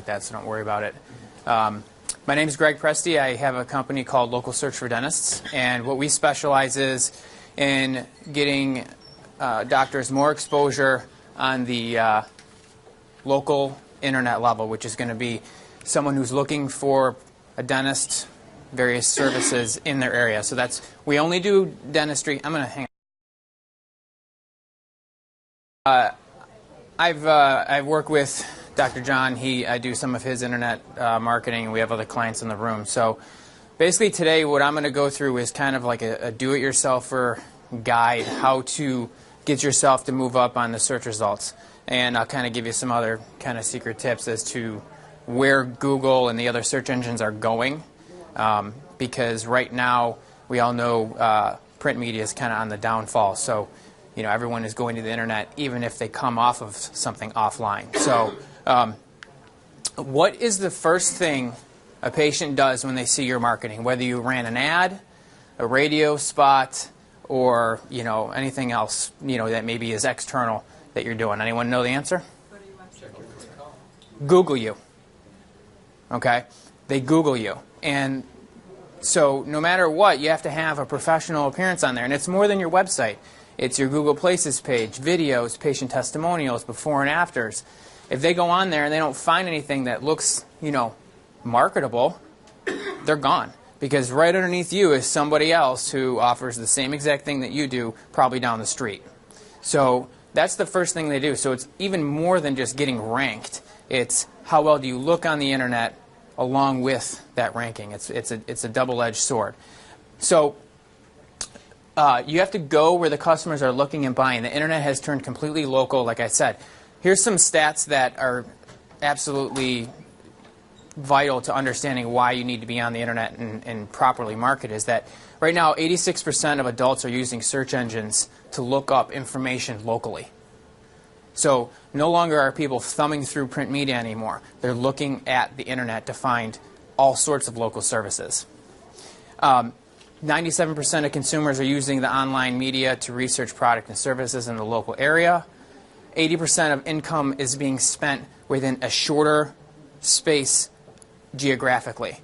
like that, so don't worry about it. My name is Graig Presti. I have a company called Local Search for Dentists, and what we specialize is in getting doctors more exposure on the local internet level, which is going to be someone who's looking for a dentist, various services in their area. So we only do dentistry. I'm going to hang on. I've worked with Dr. John. I do some of his internet marketing, and we have other clients in the room. So basically today what I'm going to go through is kind of like a do-it-yourselfer guide, how to get yourself to move up on the search results. And I'll kind of give you some other kind of secret tips as to where Google and the other search engines are going. Because right now we all know print media is kind of on the downfall. So everyone is going to the internet even if they come off of something offline. So what is the first thing a patient does when they see your marketing? Whether you ran an ad, a radio spot, or anything else that maybe is external that you're doing. Anyone know the answer? Google you. Okay? They Google you. And so no matter what, you have to have a professional appearance on there. And it's more than your website. It's your Google Places page, videos, patient testimonials, before and afters. If they go on there and they don't find anything that looks, marketable, they're gone. Because right underneath you is somebody else who offers the same exact thing that you do, probably down the street. So that's the first thing they do. So it's even more than just getting ranked. It's how well do you look on the internet along with that ranking. It's a double-edged sword. So you have to go where the customers are looking and buying. The internet has turned completely local, like I said. Here's some stats that are absolutely vital to understanding why you need to be on the internet and properly market. Is that right now 86% of adults are using search engines to look up information locally. So no longer are people thumbing through print media anymore. They're looking at the internet to find all sorts of local services. 97% of consumers are using the online media to research product and services in the local area. 80% of income is being spent within a shorter space geographically.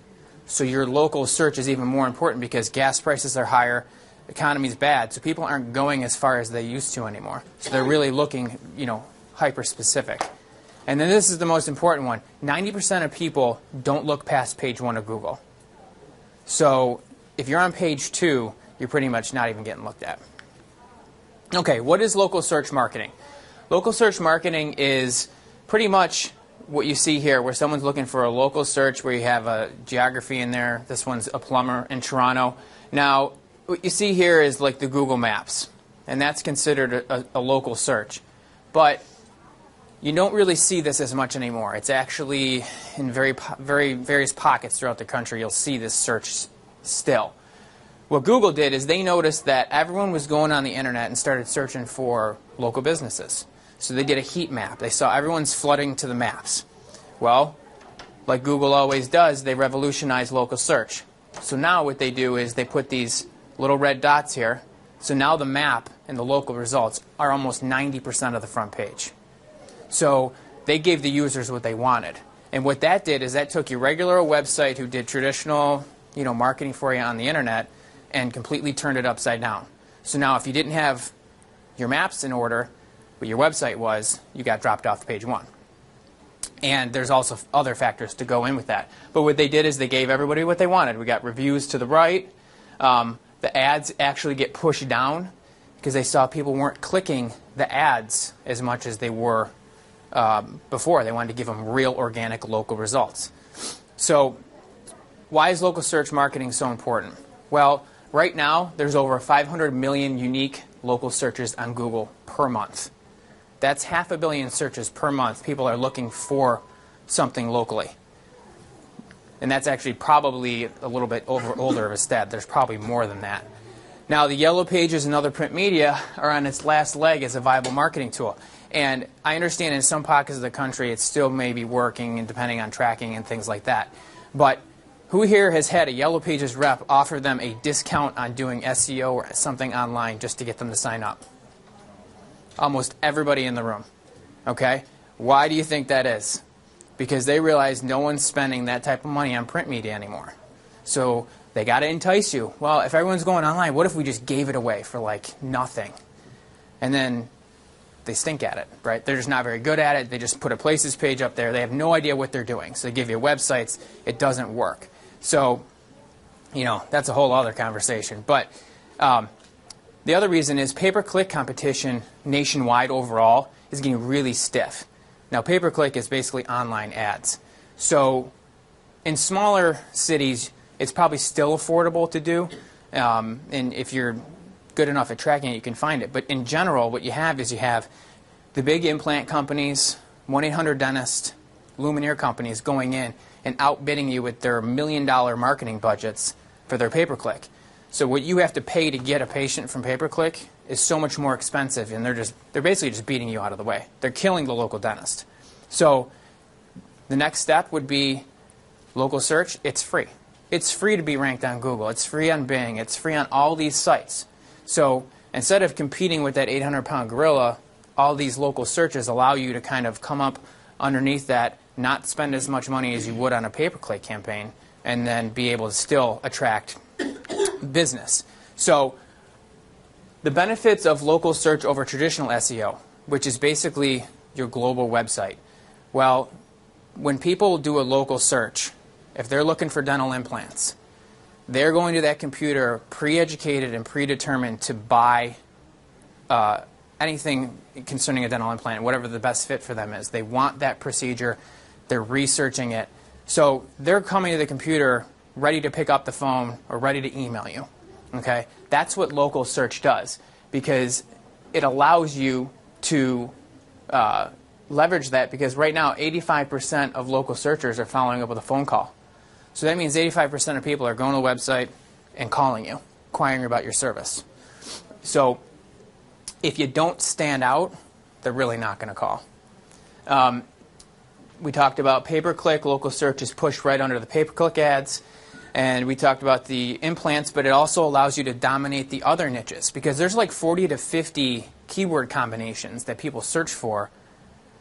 So your local search is even more important because gas prices are higher, the economy's bad, so people aren't going as far as they used to anymore. So they're really looking, hyper-specific. And then this is the most important one. 90% of people don't look past page 1 of Google. So if you're on page 2, you're pretty much not even getting looked at. Okay, what is local search marketing? Local search marketing is pretty much what you see here, where someone's looking for a local search where you have a geography in there. This one's a plumber in Toronto. Now, what you see here is like the Google Maps, and that's considered a local search. But you don't really see this as much anymore. It's actually in various pockets throughout the country you'll see this search still. What Google did is they noticed that everyone was going on the internet and started searching for local businesses. So they did a heat map. They saw everyone's flooding to the maps. Well, like Google always does, they revolutionized local search. So now what they do is they put these little red dots here. So now the map and the local results are almost 90% of the front page. So they gave the users what they wanted. And what that did is that took your regular website who did traditional marketing for you on the internet and completely turned it upside down. So now if you didn't have your maps in order, but your website was, you got dropped off to page 1. And there's also other factors to go in with that. But what they did is they gave everybody what they wanted. We got reviews to the right. The ads actually get pushed down because they saw people weren't clicking the ads as much as they were before. They wanted to give them real, organic, local results. So why is local search marketing so important? Well, right now there's over 500 million unique local searches on Google per month. That's 500 million searches per month. People are looking for something locally. And that's actually probably a little bit older of a stat. There's probably more than that. Now, the yellow pages and other print media are on its last leg as a viable marketing tool. And I understand in some pockets of the country it still may be working, and depending on tracking and things like that. But who here has had a Yellow Pages rep offer them a discount on doing SEO or something online just to get them to sign up? Almost everybody in the room. Okay? Why do you think that is? because they realize no one's spending that type of money on print media anymore. So they got to entice you. Well, if everyone's going online, what if we just gave it away for like nothing? And then they stink at it, right? They're just not very good at it. They just put a places page up there. They have no idea what they're doing. So they give you websites. It doesn't work. So, you know, that's a whole other conversation. But the other reason is pay-per-click competition nationwide overall is getting really stiff. Now, pay-per-click is basically online ads. So in smaller cities, it's probably still affordable to do. And if you're good enough at tracking it, you can find it. But in general, what you have is you have the big implant companies, 1-800-Dentist, Luminaire companies going in and outbidding you with their $1 million marketing budgets for their pay-per-click. So what you have to pay to get a patient from pay-per-click is so much more expensive, and they're basically just beating you out of the way. They're killing the local dentist. So the next step would be local search. It's free. It's free to be ranked on Google. It's free on Bing. It's free on all these sites. So instead of competing with that 800-pound gorilla, all these local searches allow you to kind of come up underneath that, not spend as much money as you would on a pay-per-click campaign, and then be able to still attract business. So the benefits of local search over traditional SEO, which is basically your global website. Well, when people do a local search, if they're looking for dental implants, they're going to that computer pre-educated and predetermined to buy anything concerning a dental implant, whatever the best fit for them is. They want that procedure. They're researching it. So they're coming to the computer ready to pick up the phone or ready to email you. Okay? That's what local search does, because it allows you to leverage that, because right now 85% of local searchers are following up with a phone call. So that means 85% of people are going to the website and calling you, inquiring about your service. So if you don't stand out, they're really not going to call. We talked about pay-per-click. Local search is pushed right under the pay-per-click ads. And we talked about the implants, but it also allows you to dominate the other niches, because there's like 40 to 50 keyword combinations that people search for.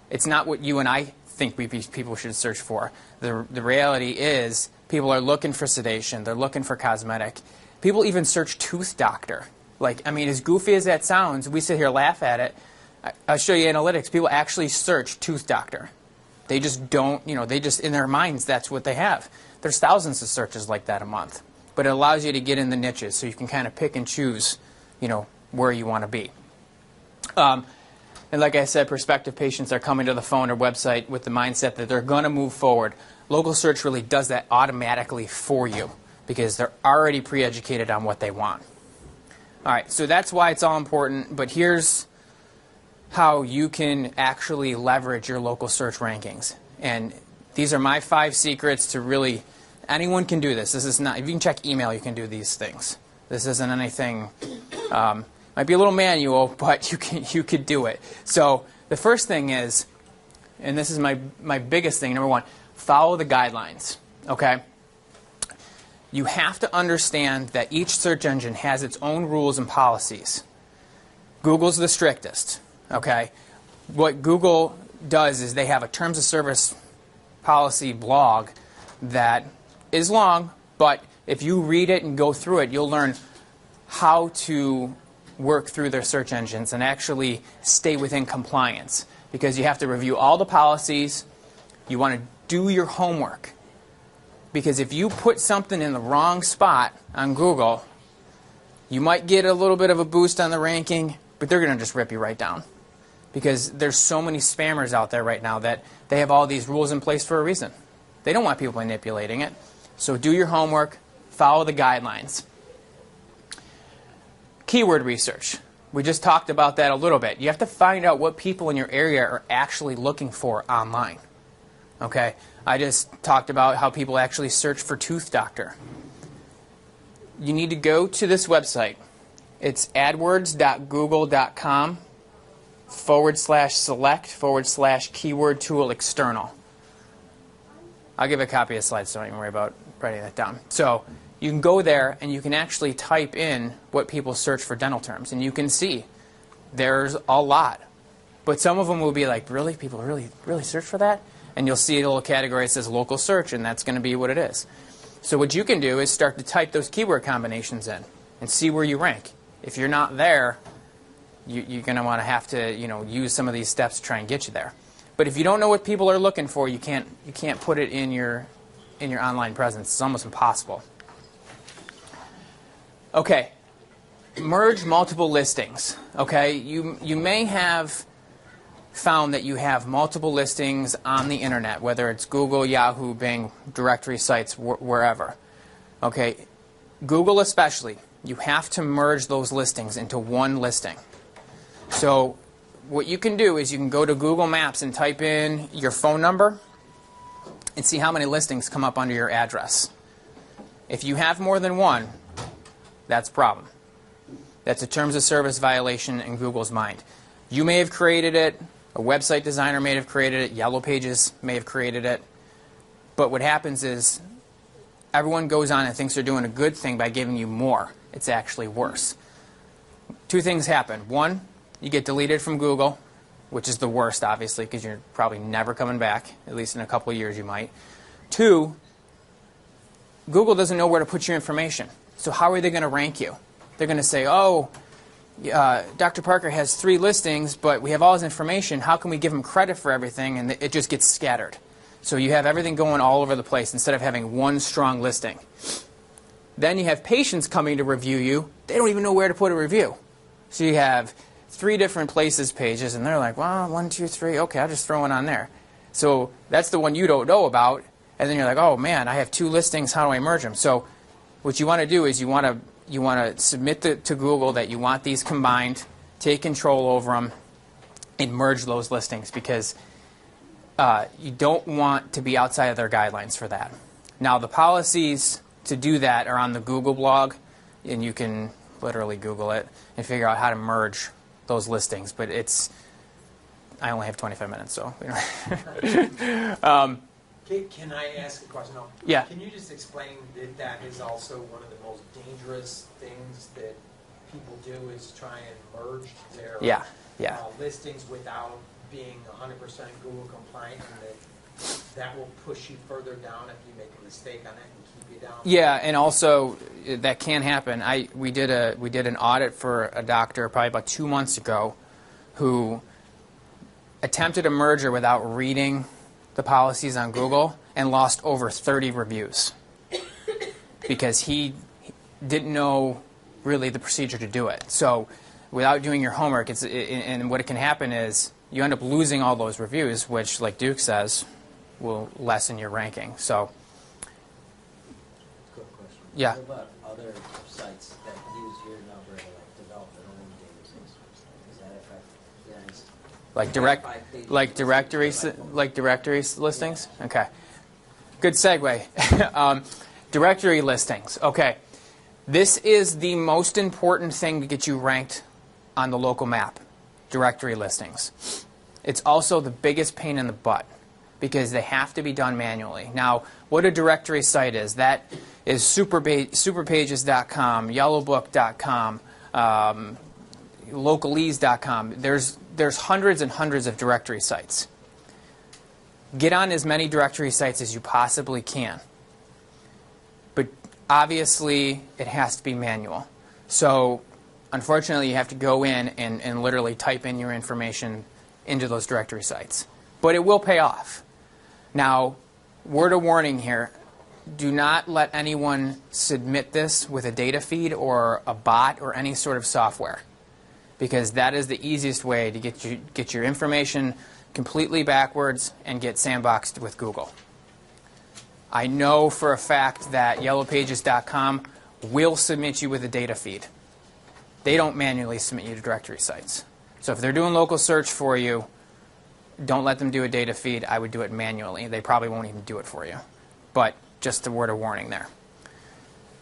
It's not what you and I think people should search for. The reality is people are looking for sedation. They're looking for cosmetic. People even search tooth doctor. Like, I mean, as goofy as that sounds, we sit here laugh at it. I'll show you analytics. People actually search tooth doctor. They just don't, they just, in their minds, that's what they have. There's thousands of searches like that a month. But it allows you to get in the niches, so you can kind of pick and choose, where you want to be. And like I said, prospective patients are coming to the phone or website with the mindset that they're going to move forward. Local search really does that automatically for you, because they're already pre-educated on what they want. All right, so that's why it's all important, but here's how you can actually leverage your local search rankings. And these are my 5 secrets to really, anyone can do this. This is not, if you can check email, you can do these things. This isn't anything, might be a little manual, but you could do it. So the first thing is, and this is my biggest thing, number 1, follow the guidelines, okay? You have to understand that each search engine has its own rules and policies. Google's the strictest, okay? What Google does is they have a terms of service policy blog that is long, but if you read it and go through it, you'll learn how to work through their search engines and actually stay within compliance, because you have to review all the policies. You want to do your homework, because if you put something in the wrong spot on Google, you might get a little bit of a boost on the ranking, but they're going to just rip you right down, because there's so many spammers out there right now that they have all these rules in place for a reason. They don't want people manipulating it. So do your homework, follow the guidelines. Keyword research. We just talked about that a little bit. You have to find out what people in your area are actually looking for online. Okay? I just talked about how people actually search for tooth doctor. You need to go to this website. It's adwords.google.com/select/keyword tool external. I'll give a copy of the slides, so don't even worry about writing that down. So you can go there and you can actually type in what people search for dental terms, and you can see there's a lot. But some of them will be like, really? People really search for that? and you'll see a little category that says local search, and that's going to be what it is. So what you can do is start to type those keyword combinations in and see where you rank. If you're not there, you're going to want to have to use some of these steps to try and get you there. But if you don't know what people are looking for, you can't put it in your online presence. It's almost impossible. Okay, merge multiple listings. Okay, you may have found that you have multiple listings on the internet, whether it's Google, Yahoo, Bing, directory sites, wherever. Okay, Google especially, you have to merge those listings into one listing. So what you can do is you can go to Google Maps and type in your phone number and see how many listings come up under your address. If you have more than one, that's a problem. That's a terms of service violation in Google's mind. You may have created it, a website designer may have created it, Yellow Pages may have created it, but what happens is everyone goes on and thinks they're doing a good thing by giving you more. It's actually worse. Two things happen. One, you get deleted from Google, which is the worst, obviously, because you're probably never coming back. At least in a couple of years you might. Two, Google doesn't know where to put your information. So how are they going to rank you? They're going to say, oh, Dr. Parker has 3 listings, but we have all his information. How can we give him credit for everything? And it just gets scattered. So you have everything going all over the place instead of having one strong listing. Then you have patients coming to review you. They don't even know where to put a review. So you have 3 different places pages, and they're like, well, 1, 2, 3, okay, I'll just throw it on there. So that's the one you don't know about, and then you're like, oh man, I have 2 listings, how do I merge them? So what you want to do is you want to submit to Google that you want these combined, take control over them, and merge those listings, because you don't want to be outside of their guidelines for that. Now the policies to do that are on the Google blog, and you can literally Google it and figure out how to merge those listings. But I only have 25 minutes, so. Can I ask a question? No. Yeah. Can you just explain that is also one of the most dangerous things that people do is try and merge their listings without being 100% Google compliant, and that will push you further down if you make a mistake on it and keep you down? Yeah, and also that can happen. We did an audit for a doctor probably about 2 months ago who attempted a merger without reading the policies on Google and lost over 30 reviews because he didn't know really the procedure to do it. So without doing your homework, and what it can happen is you end up losing all those reviews, which, like Duke says, will lessen your ranking. So, quick question. Yeah. What about other sites that use your number to develop their own databases? Does that affect directory listings? Okay. Good segue. Directory listings. Okay. This is the most important thing to get you ranked on the local map. Directory listings. It's also the biggest pain in the butt because they have to be done manually. Now, what a directory site is, that is superpages.com, yellowbook.com, localese.com. There's hundreds and hundreds of directory sites. Get on as many directory sites as you possibly can. But obviously, it has to be manual. So unfortunately, you have to go in and literally type in your information into those directory sites. But it will pay off. Now, word of warning here, do not let anyone submit this with a data feed or a bot or any sort of software, because that is the easiest way to get your information completely backwards and get sandboxed with Google. I know for a fact that yellowpages.com will submit you with a data feed. They don't manually submit you to directory sites. So if they're doing local search for you, don't let them do a data feed. I would do it manually. They probably won't even do it for you. But just a word of warning there.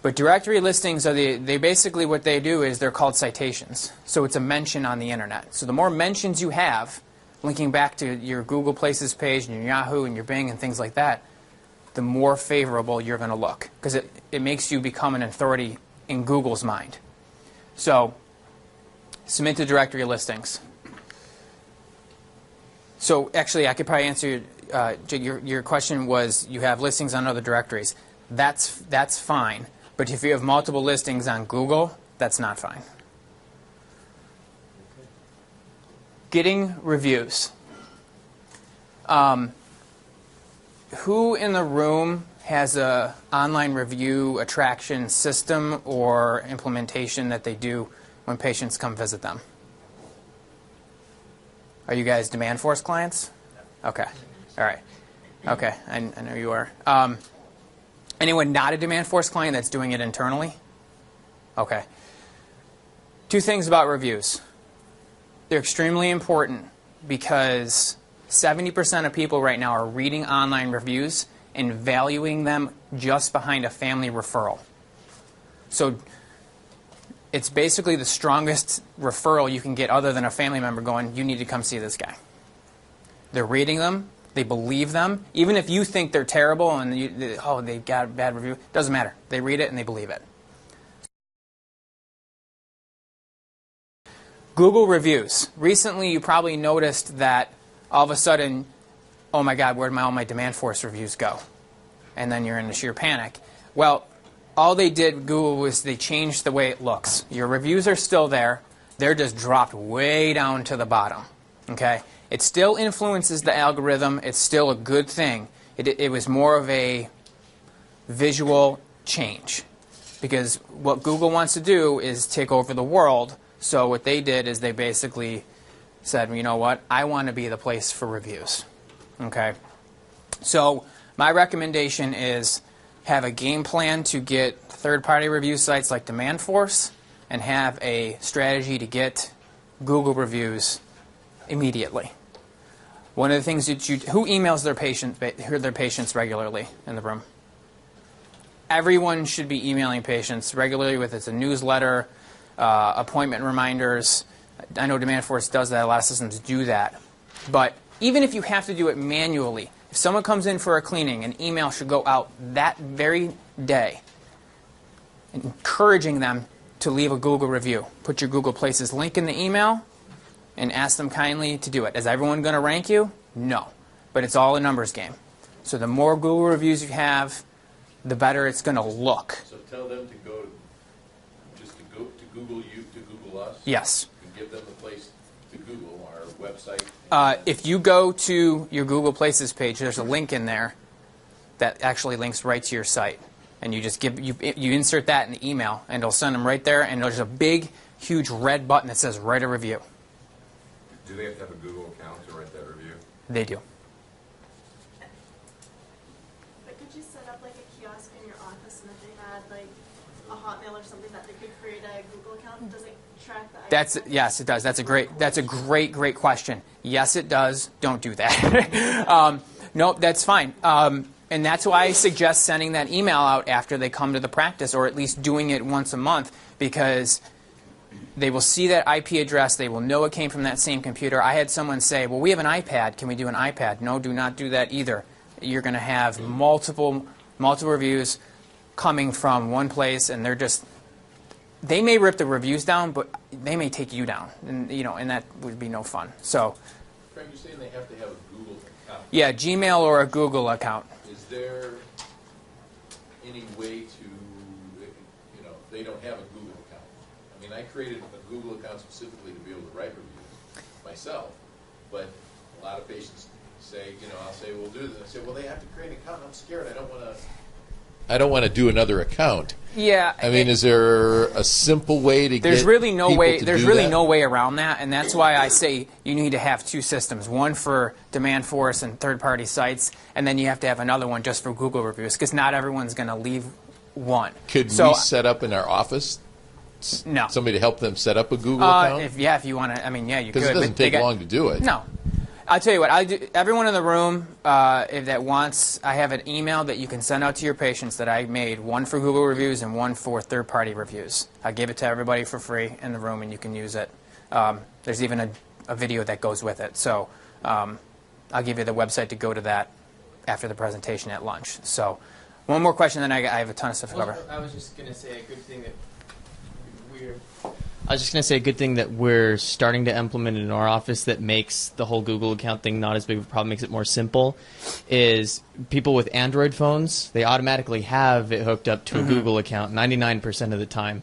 But directory listings are they basically what they do is they're called citations. So it's a mention on the internet. So the more mentions you have, linking back to your Google Places page and your Yahoo and your Bing and things like that, the more favorable you're going to look, because it makes you become an authority in Google's mind. So submit to directory listings. So actually, I could probably answer your question was you have listings on other directories. That's fine. But if you have multiple listings on Google, that's not fine. Getting reviews. Who in the room has a online review attraction system or implementation that they do when patients come visit them? Are you guys demand force clients? Okay. All right. Okay. I know you are. Anyone not a demand force client that's doing it internally? Okay. Two things about reviews. They're extremely important because 70% of people right now are reading online reviews and valuing them just behind a family referral. So it's basically the strongest referral you can get other than a family member going, you need to come see this guy. They're reading them. They believe them. Even if you think they're terrible and they got a bad review, doesn't matter. They read it and they believe it. Google reviews. Recently, you probably noticed that all of a sudden, oh my God, where'd all my demand force reviews go? And then you're in a sheer panic. Well, all they did, Google, was they changed the way it looks. Your reviews are still there. They're just dropped way down to the bottom. Okay? It still influences the algorithm. It's still a good thing. It was more of a visual change. Because what Google wants to do is take over the world. So what they did is they basically said, well, you know what? I want to be the place for reviews. Okay? So my recommendation is have a game plan to get third-party review sites like Demandforce and have a strategy to get Google reviews immediately. One of the things that who emails their patients regularly in the room? Everyone should be emailing patients regularly, whether it's a newsletter, appointment reminders. I know Demandforce does that. A lot of systems do that. But even if you have to do it manually, if someone comes in for a cleaning, an email should go out that very day encouraging them to leave a Google review. Put your Google Places link in the email and ask them kindly to do it. Is everyone going to rank you? No. But it's all a numbers game. So the more Google reviews you have, the better it's going to look. So tell them to go to Google you, to Google us? Yes. And give them the place to Google, our website? If you go to your Google Places page, there's a link in there that actually links right to your site. And you just you insert that in the email, and it'll send them right there, and there's a big, huge red button that says write a review. Do they have to have a Google account to write that review? They do. But could you set up like a kiosk in your office, and if they had like a Hotmail or something that they could create a Google account? Does it track the IP? Yes, it does. That's a great question. Yes, it does. Don't do that. No, that's fine. And that's why I suggest sending that email out after they come to the practice, or at least doing it once a month, because they will see that IP address. They will know it came from that same computer. I had someone say, well, we have an iPad. Can we do an iPad? No, do not do that either. You're going to have multiple reviews coming from one place, and they may rip the reviews down, but they may take you down, and that would be no fun. So, Frank, you're saying they have to have a Google account? Yeah, Gmail or a Google account. Is there any way to, they don't have a Google account? I mean, I created a Google account specifically to be able to write reviews myself, but a lot of patients say, I'll say, we'll do this. I say, well, they have to create an account. I'm scared. I don't want to do another account. Yeah. I mean, is there a simple way to there's get really no people way to there's do really that? no way around that, and that's why I say you need to have two systems, one for demand force and third-party sites, and then you have to have another one just for Google reviews, because not everyone's going to leave one. Could we set up in our office no somebody to help them set up a Google account? If you want to, you could. Because it doesn't take long to do it. No. I'll tell you what, everyone in the room that wants, I have an email that you can send out to your patients that I made, one for Google reviews and one for third-party reviews. I gave it to everybody for free in the room, and you can use it. There's even a video that goes with it. So I'll give you the website to go to that after the presentation at lunch. So one more question, then I have a ton of stuff to cover. I was just going to say a good thing that we're I was just going to say a good thing that we're starting to implement in our office that makes the whole Google account thing not as big of a problem, makes it more simple, is people with Android phones, they automatically have it hooked up to a Google account 99% of the time.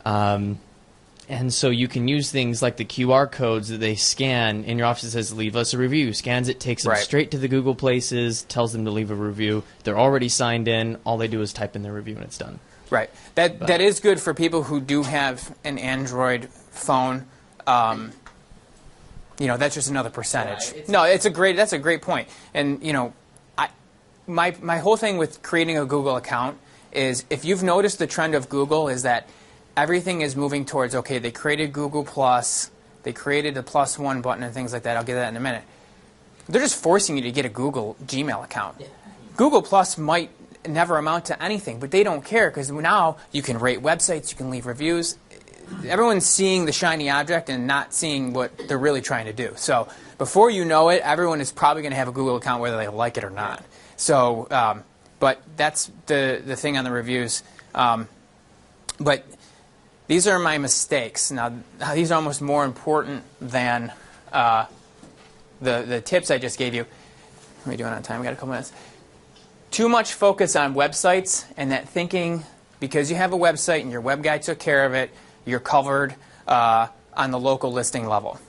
And so you can use things like the QR codes that they scan in your office. It says, leave us a review. Scans it, takes them straight to the Google Places, tells them to leave a review. They're already signed in. All they do is type in their review and it's done. Right. That is good for people who do have an Android phone. That's just another percentage. Yeah, that's a great point. And my whole thing with creating a Google account is, if you've noticed the trend of Google is that everything is moving towards, okay, they created Google Plus, they created the +1 button and things like that. I'll get to that in a minute. They're just forcing you to get a Google Gmail account. Yeah. Google Plus might never amount to anything, but they don't care, because now you can rate websites, you can leave reviews. Everyone's seeing the shiny object and not seeing what they're really trying to do. So before you know it, everyone is probably going to have a Google account whether they like it or not. So, but that's the thing on the reviews. But these are my mistakes. Now, these are almost more important than the tips I just gave you. What are we doing on time? We got a couple minutes. Too much focus on websites, and that thinking, because you have a website and your web guy took care of it, you're covered on the local listing level.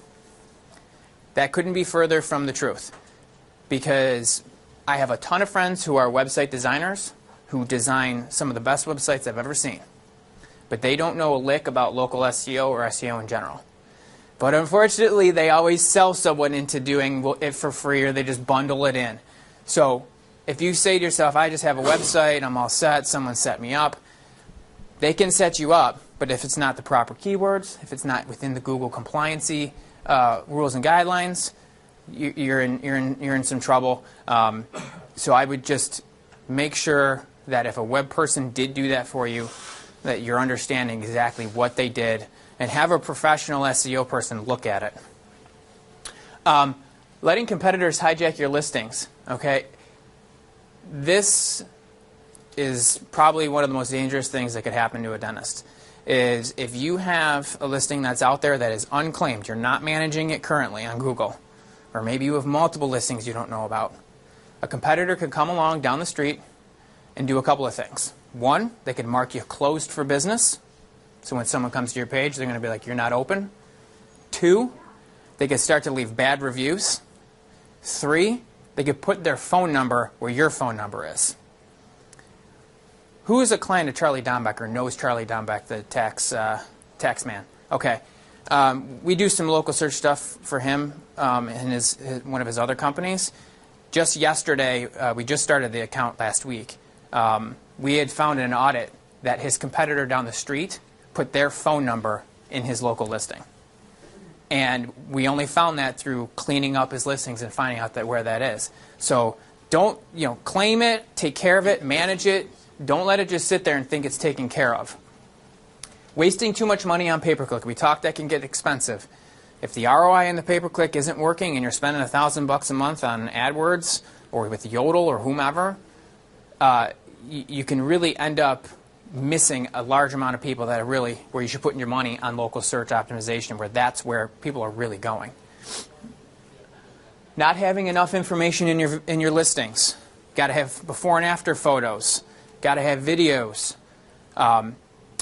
That couldn't be further from the truth, because I have a ton of friends who are website designers who design some of the best websites I've ever seen. But they don't know a lick about local SEO or SEO in general. But unfortunately, they always sell someone into doing it for free, or they just bundle it in. So if you say to yourself, I just have a website, I'm all set, someone set me up, they can set you up, but if it's not the proper keywords, if it's not within the Google compliancy rules and guidelines, you're in some trouble. So I would just make sure that if a web person did do that for you, that you're understanding exactly what they did, and have a professional SEO person look at it. Letting competitors hijack your listings. Okay, this is probably one of the most dangerous things that could happen to a dentist. Is if you have a listing that's out there that is unclaimed, you're not managing it currently on Google, or maybe you have multiple listings you don't know about. A competitor could come along down the street and do a couple of things. One, they could mark you closed for business. So when someone comes to your page, they're going to be like, you're not open. Two, they could start to leave bad reviews. Three, they could put their phone number where your phone number is. Who is a client of Charlie Dombeck or knows Charlie Dombeck, the tax man? Okay. We do some local search stuff for him in one of his other companies. Just yesterday, we just started the account last week. We had found in an audit that his competitor down the street put their phone number in his local listing. And we only found that through cleaning up his listings and finding out where that is. So don't claim it, take care of it, manage it. Don't let it just sit there and think it's taken care of. Wasting too much money on pay-per-click. We talked that can get expensive. If the ROI in the pay-per-click isn't working and you're spending $1,000 a month on AdWords or with Yodel or whomever, you can really end up missing a large amount of people that are really where you should put your money on local search optimization, where that's where people are really going. Not having enough information in your listings. Got to have before and after photos. Got to have videos.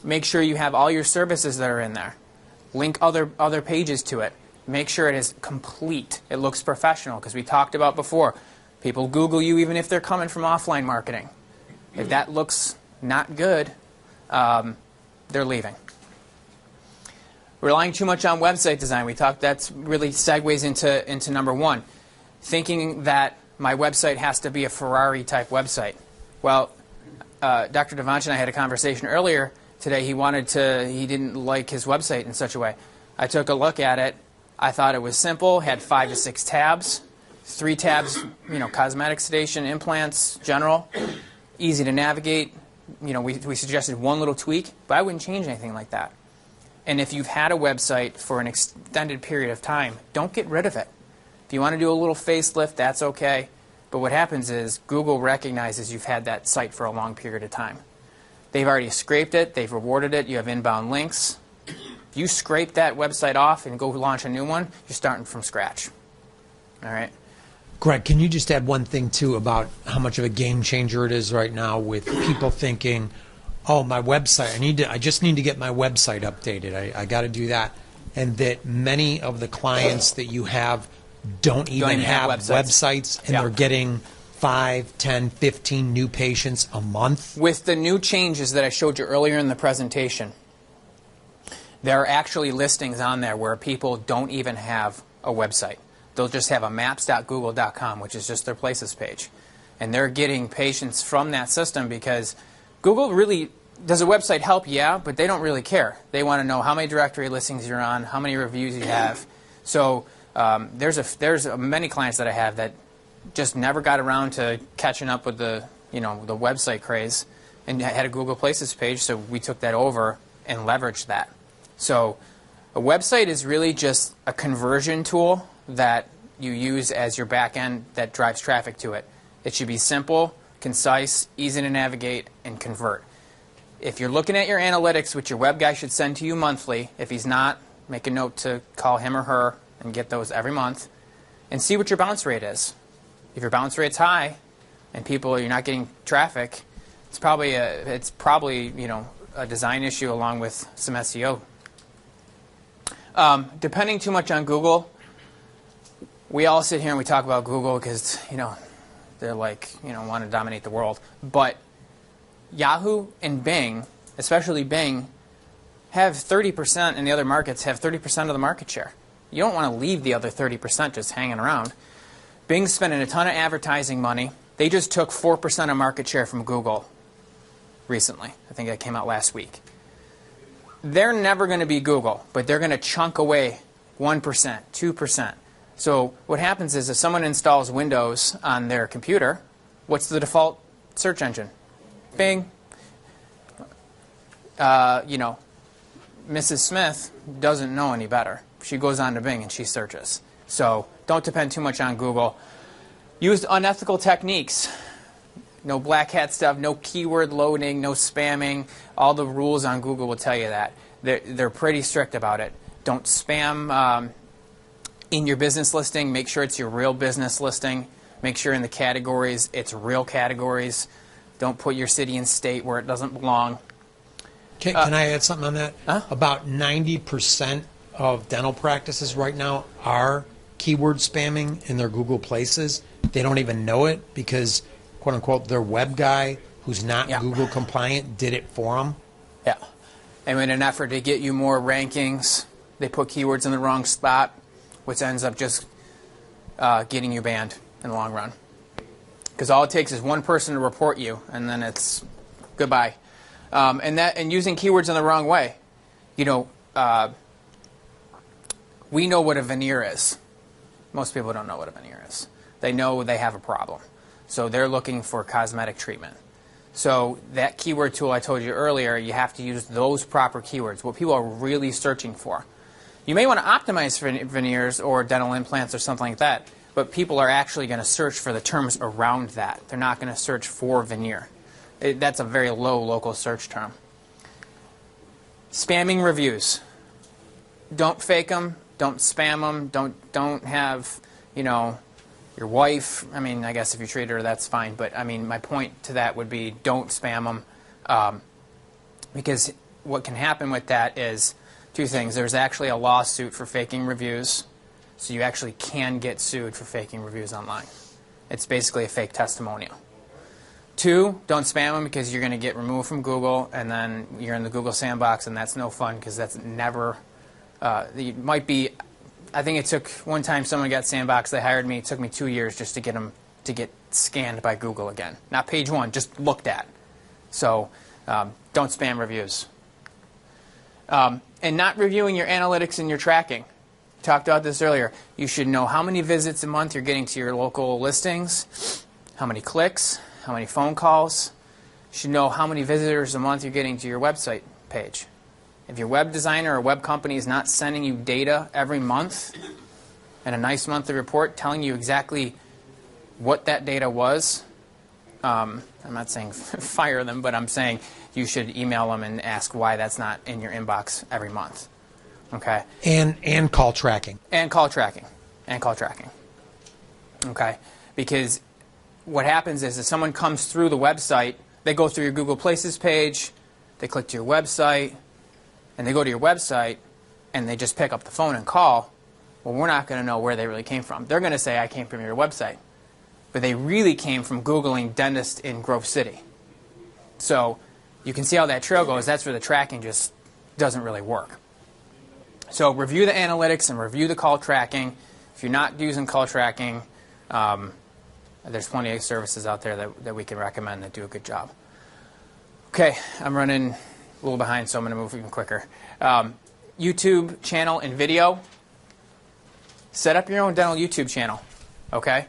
Make sure you have all your services that are in there. Link other pages to it. Make sure it is complete. It looks professional, because we talked about before. People Google you even if they're coming from offline marketing. If that looks not good, they're leaving. Relying too much on website design. We talked that's really segues into number one. Thinking that my website has to be a Ferrari type website. Well, Dr. Devanch and I had a conversation earlier today. He didn't like his website in such a way. I took a look at it. I thought it was simple, had 5 to 6 tabs. 3 tabs, cosmetic station, implants, general. Easy to navigate. We suggested one little tweak, but I wouldn't change anything like that. And if you've had a website for an extended period of time, don't get rid of it. If you want to do a little facelift, that's okay. But what happens is Google recognizes you've had that site for a long period of time. They've already scraped it. They've rewarded it. You have inbound links. If you scrape that website off and go launch a new one, you're starting from scratch. All right? Greg, can you just add one thing, too, about how much of a game changer it is right now with people thinking, oh, my website, I just need to get my website updated. I got to do that. And that many of the clients that you have don't even have websites, and they're getting 5, 10, 15 new patients a month. With the new changes that I showed you earlier in the presentation, there are actually listings on there where people don't even have a website. They'll just have a maps.google.com, which is just their places page. And they're getting patients from that system because Google really, does a website help? Yeah, but they don't really care. They want to know how many directory listings you're on, how many reviews you have. So there's many clients that I have that just never got around to catching up with the website craze and had a Google Places page, so we took that over and leveraged that. So a website is really just a conversion tool that you use as your back end that drives traffic to it. It should be simple, concise, easy to navigate, and convert. If you're looking at your analytics, which your web guy should send to you monthly, if he's not, make a note to call him or her and get those every month, and see what your bounce rate is. If your bounce rate's high and you're not getting traffic, it's probably a design issue along with some SEO. Depending too much on Google, we all sit here and we talk about Google because they're like want to dominate the world, but Yahoo and Bing, especially Bing, have 30%, and the other markets have 30% of the market share. You don't want to leave the other 30% just hanging around. Bing's spending a ton of advertising money. They just took 4% of market share from Google recently. I think that came out last week. They're never going to be Google, but they're going to chunk away 1%, 2%. So what happens is if someone installs Windows on their computer, what's the default search engine? Bing. Mrs. Smith doesn't know any better. She goes on to Bing and she searches. So don't depend too much on Google. Use unethical techniques. No black hat stuff, no keyword loading, no spamming. All the rules on Google will tell you that. They're pretty strict about it. Don't spam in your business listing. Make sure it's your real business listing. Make sure in the categories it's real categories. Don't put your city and state where it doesn't belong. Can I add something on that? Huh? About 90% of dental practices right now are keyword spamming in their Google Places. They don't even know it because, quote unquote, their web guy who's not Google compliant did it for them. Yeah. And in an effort to get you more rankings, they put keywords in the wrong spot, which ends up just getting you banned in the long run. Because all it takes is one person to report you, and then it's goodbye. And using keywords in the wrong way. We know what a veneer is. Most people don't know what a veneer is. They know they have a problem. So they're looking for cosmetic treatment. So that keyword tool I told you earlier, you have to use those proper keywords, what people are really searching for. You may want to optimize for veneers or dental implants or something like that, but people are actually going to search for the terms around that. They're not going to search for veneer. That's a very low local search term. Spamming reviews. Don't fake them. Don't spam them. Don't have, your wife. I mean, I guess if you treat her, that's fine. But, my point to that would be don't spam them. Because what can happen with that is two things. There's actually a lawsuit for faking reviews. So you actually can get sued for faking reviews online. It's basically a fake testimonial. 2, don't spam them because you're going to get removed from Google, and then you're in the Google sandbox, and that's no fun because that's never. You might be. I think it took one time someone got sandboxed. They hired me. It took me 2 years just to get them to get scanned by Google again. Not page 1, just looked at. So don't spam reviews. And not reviewing your analytics and your tracking. We talked about this earlier. You should know how many visits a month you're getting to your local listings, how many clicks, how many phone calls. You should know how many visitors a month you're getting to your website page. If your web designer or web company is not sending you data every month and a nice monthly report telling you exactly what that data was, I'm not saying fire them, but I'm saying you should email them and ask why that's not in your inbox every month. Okay. And call tracking. And call tracking. And call tracking. Okay. Because what happens is if someone comes through the website, they go through your Google Places page, they click to your website, and they go to your website, and they just pick up the phone and call, well, we're not going to know where they really came from. They're going to say, I came from your website. But they really came from Googling dentist in Grove City. So you can see how that trail goes. That's where the tracking just doesn't really work. So review the analytics and review the call tracking. If you're not using call tracking, there's plenty of services out there that we can recommend that do a good job. Okay, I'm running a little behind, so I'm going to move even quicker. YouTube channel and video. Set up your own dental YouTube channel. Okay?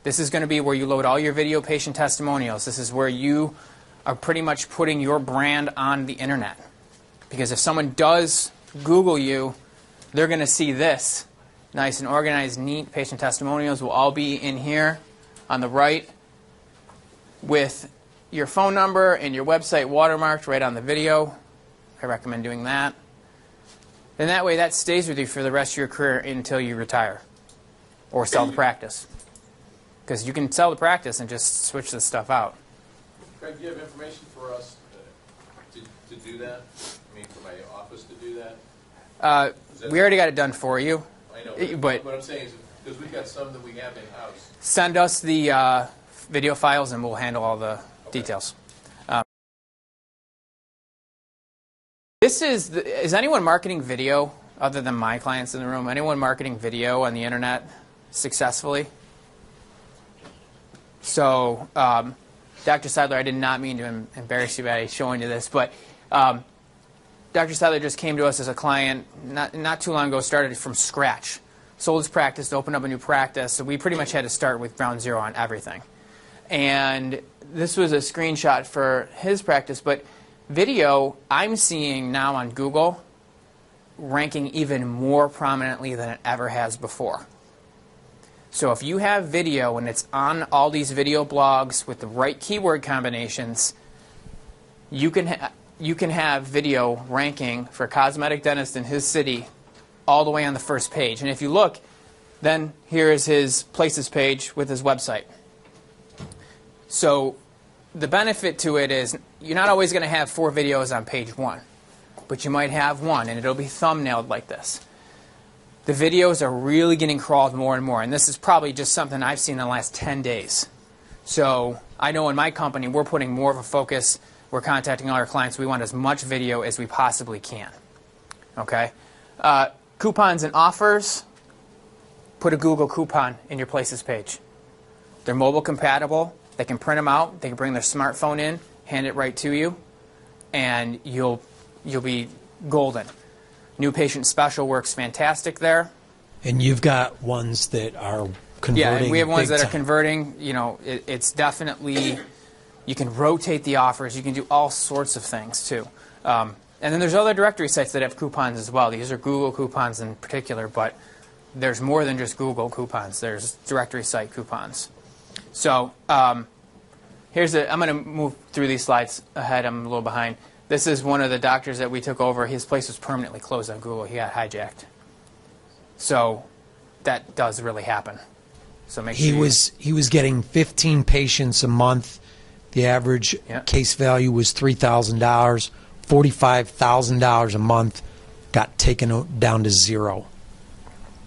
This is going to be where you load all your video patient testimonials. This is where you are pretty much putting your brand on the internet. Because if someone does Google you, they're going to see this. Nice and organized, neat patient testimonials will all be in here on the right with your phone number and your website watermarked right on the video. I recommend doing that. And that way that stays with you for the rest of your career until you retire or sell the practice. Because you can sell the practice and just switch this stuff out. Craig, do you have information for us to do that? I mean, for my office to do that? We already got it done for you. I know, but what I'm saying is, because we've got some that we have in-house. Send us the video files and we'll handle all the details. Is anyone marketing video other than my clients in the room? Anyone marketing video on the internet successfully? So, Dr. Seidler, I did not mean to embarrass you by showing you this, but Dr. Seidler just came to us as a client not too long ago, started from scratch. Sold his practice, opened up a new practice, so we pretty much had to start with ground zero on everything. And this was a screenshot for his practice, but video, I'm seeing now on Google ranking even more prominently than it ever has before. So if you have video and it's on all these video blogs with the right keyword combinations, you can have video ranking for a cosmetic dentist in his city all the way on the first page. And if you look, then here is his Places page with his website. So the benefit to it is you're not always going to have 4 videos on page 1, but you might have one, and it'll be thumbnailed like this. The videos are really getting crawled more and more, and this is probably just something I've seen in the last 10 days. So I know in my company we're putting more of a focus. We're contacting all our clients. We want as much video as we possibly can. Okay? Coupons and offers. Put a Google coupon in your Places page. They're mobile compatible. They can print them out. They can bring their smartphone in, hand it right to you, and you'll be golden. New patient special works fantastic there. And you've got ones that are converting. Yeah, and we have ones that are time. converting. You know, it's definitely, you can rotate the offers. You can do all sorts of things too. And then there's other directory sites that have coupons as well. These are Google coupons in particular, but there's more than just Google coupons. There's directory site coupons. So I'm going to move through these slides ahead. I'm a little behind. This is one of the doctors that we took over. His place was permanently closed on Google. He got hijacked. So that does really happen. So make sure he was getting 15 patients a month. The average case value was $3,000. $45,000 a month got taken down to zero.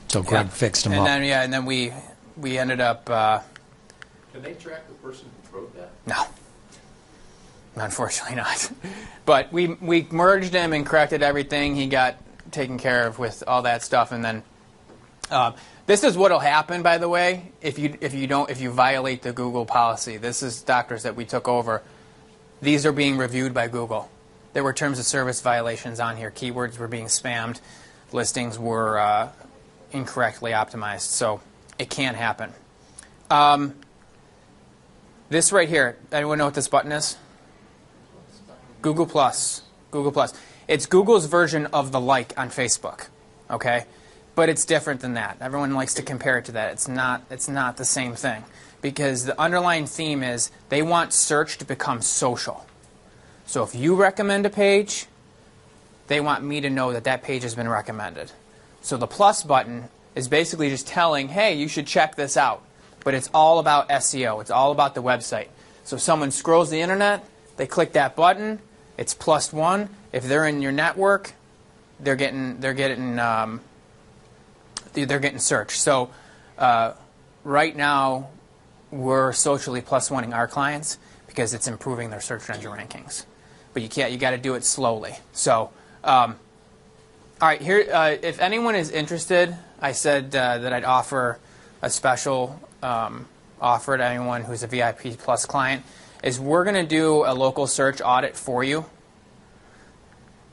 So Graig fixed him up. And then we ended up. Can they track the person who wrote that? No. Unfortunately not. But we merged him and corrected everything. He got taken care of with all that stuff, and then this is what'll happen, by the way, if you violate the Google policy. This is doctors that we took over. These are being reviewed by Google. There were terms of service violations on here. Keywords were being spammed. Listings were incorrectly optimized. So it can happen. This right here, anyone know what this button is? Google Plus. Google Plus. It's Google's version of the like on Facebook, okay? But it's different than that. Everyone likes to compare it to that. It's not the same thing, because the underlying theme is they want search to become social. So if you recommend a page, they want me to know that that page has been recommended. So the plus button is basically just telling, hey, you should check this out. But it's all about SEO. It's all about the website. So if someone scrolls the internet, they click that button, it's +1. If they're in your network, they're getting searched. So right now, we're socially +1ing our clients because it's improving their search engine rankings. But you got to do it slowly. So, all right, here. If anyone is interested, I said that I'd offer a special offer to anyone who's a VIP Plus client. Is we're going to do a local search audit for you,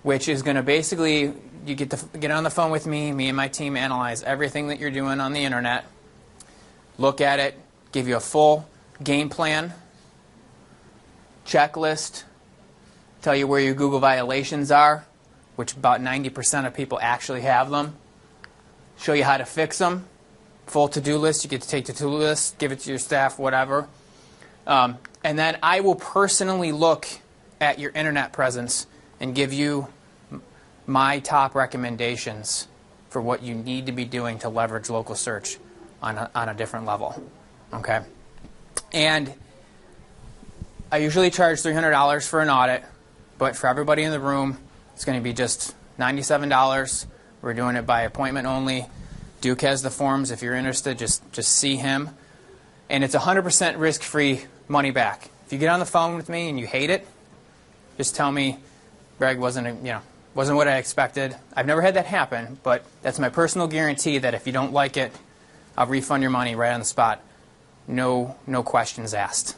which is going to basically, you get to get on the phone with me and my team analyze everything that you're doing on the internet, look at it, give you a full game plan, checklist, tell you where your Google violations are, which about 90% of people actually have them, show you how to fix them, full to-do list. You get to take the to-do list, give it to your staff, whatever. And then I will personally look at your internet presence and give you my top recommendations for what you need to be doing to leverage local search on a different level. Okay? And I usually charge $300 for an audit, but for everybody in the room, it's going to be just $97. We're doing it by appointment only. Duke has the forms. If you're interested, just see him. And it's 100% risk-free money back. If you get on the phone with me and you hate it, just tell me, Greg, wasn't what I expected. I've never had that happen, but that's my personal guarantee that if you don't like it, I'll refund your money right on the spot. No questions asked.